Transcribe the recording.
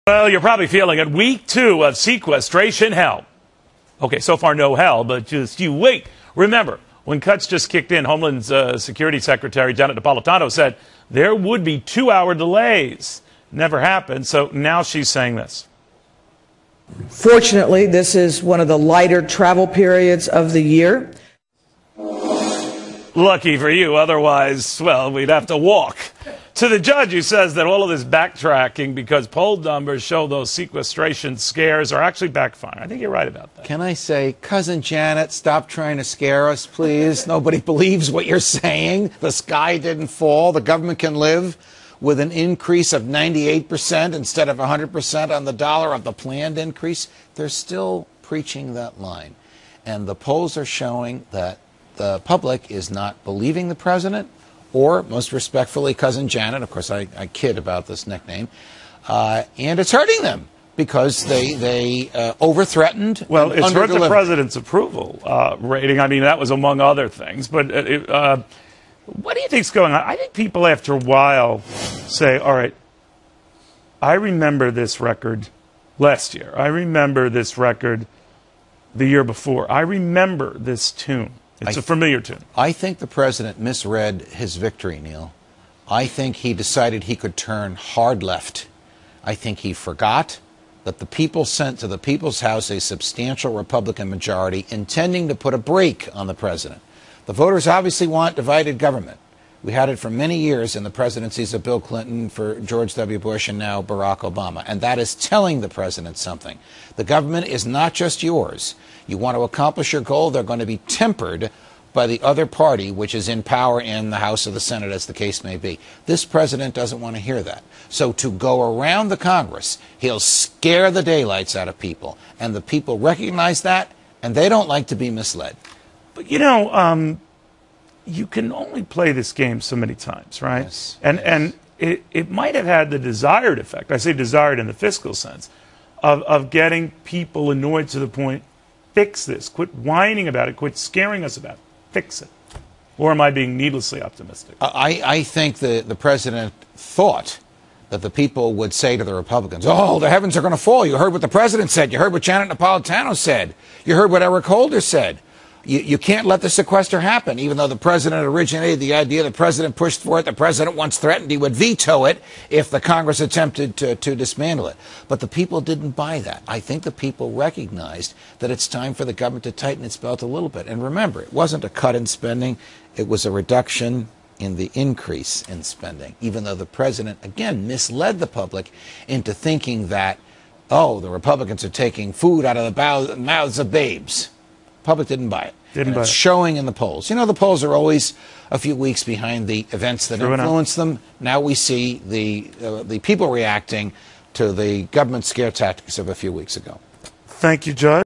Well, you're probably feeling it. Week 2 of sequestration hell. Okay, so far no hell, but just you wait. Remember, when cuts just kicked in, Homeland Security Secretary Janet Napolitano said there would be 2-hour delays. Never happened, so now she's saying this. Fortunately, this is one of the lighter travel periods of the year. Lucky for you, otherwise, well, we'd have to walk. To the judge who says that all of this backtracking because poll numbers show those sequestration scares are actually backfiring. I think you're right about that. Can I say, Cousin Janet, stop trying to scare us, please? Nobody believes what you're saying. The sky didn't fall. The government can live with an increase of 98% instead of 100% on the dollar of the planned increase. They're still preaching that line. And the polls are showing that the public is not believing the president, or, most respectfully, Cousin Janet. Of course, I kid about this nickname. And it's hurting them because they over-threatened. Well, it's hurt the president's approval rating. I mean, that was among other things. But what do you think's going on? I think people, after a while, say, all right, I remember this record last year. I remember this record the year before. I remember this tune. It's a familiar tune. I think the president misread his victory, Neil. I think he decided he could turn hard left. I think he forgot that the people sent to the People's House a substantial Republican majority intending to put a brake on the president. The voters obviously want divided government. We had it for many years in the presidencies of Bill Clinton, for George W. Bush, and now Barack Obama. And that is telling the president something. The government is not just yours. You want to accomplish your goal, they're going to be tempered by the other party, which is in power in the House or the Senate, as the case may be. This president doesn't want to hear that. So to go around the Congress, he'll scare the daylights out of people. And the people recognize that, and they don't like to be misled. But, you know, you can only play this game so many times, right? Yes. And it might have had the desired effect, I say desired in the fiscal sense, of getting people annoyed to the point, fix this, quit whining about it, quit scaring us about it, fix it. Or am I being needlessly optimistic? I think the president thought that the people would say to the Republicans, oh, the heavens are going to fall. You heard what the president said. You heard what Janet Napolitano said. You heard what Eric Holder said. You can't let the sequester happen, even though the president originated the idea, the president pushed for it, the president once threatened he would veto it if the Congress attempted to dismantle it. But the people didn't buy that. I think the people recognized that it's time for the government to tighten its belt a little bit. And remember, it wasn't a cut in spending, it was a reduction in the increase in spending, even though the president, again, misled the public into thinking that, oh, the Republicans are taking food out of the mouths of babes. Public didn't buy it. It's showing in the polls. You know, the polls are always a few weeks behind the events that influence them. Now we see the people reacting to the government scare tactics of a few weeks ago. Thank you, Judge.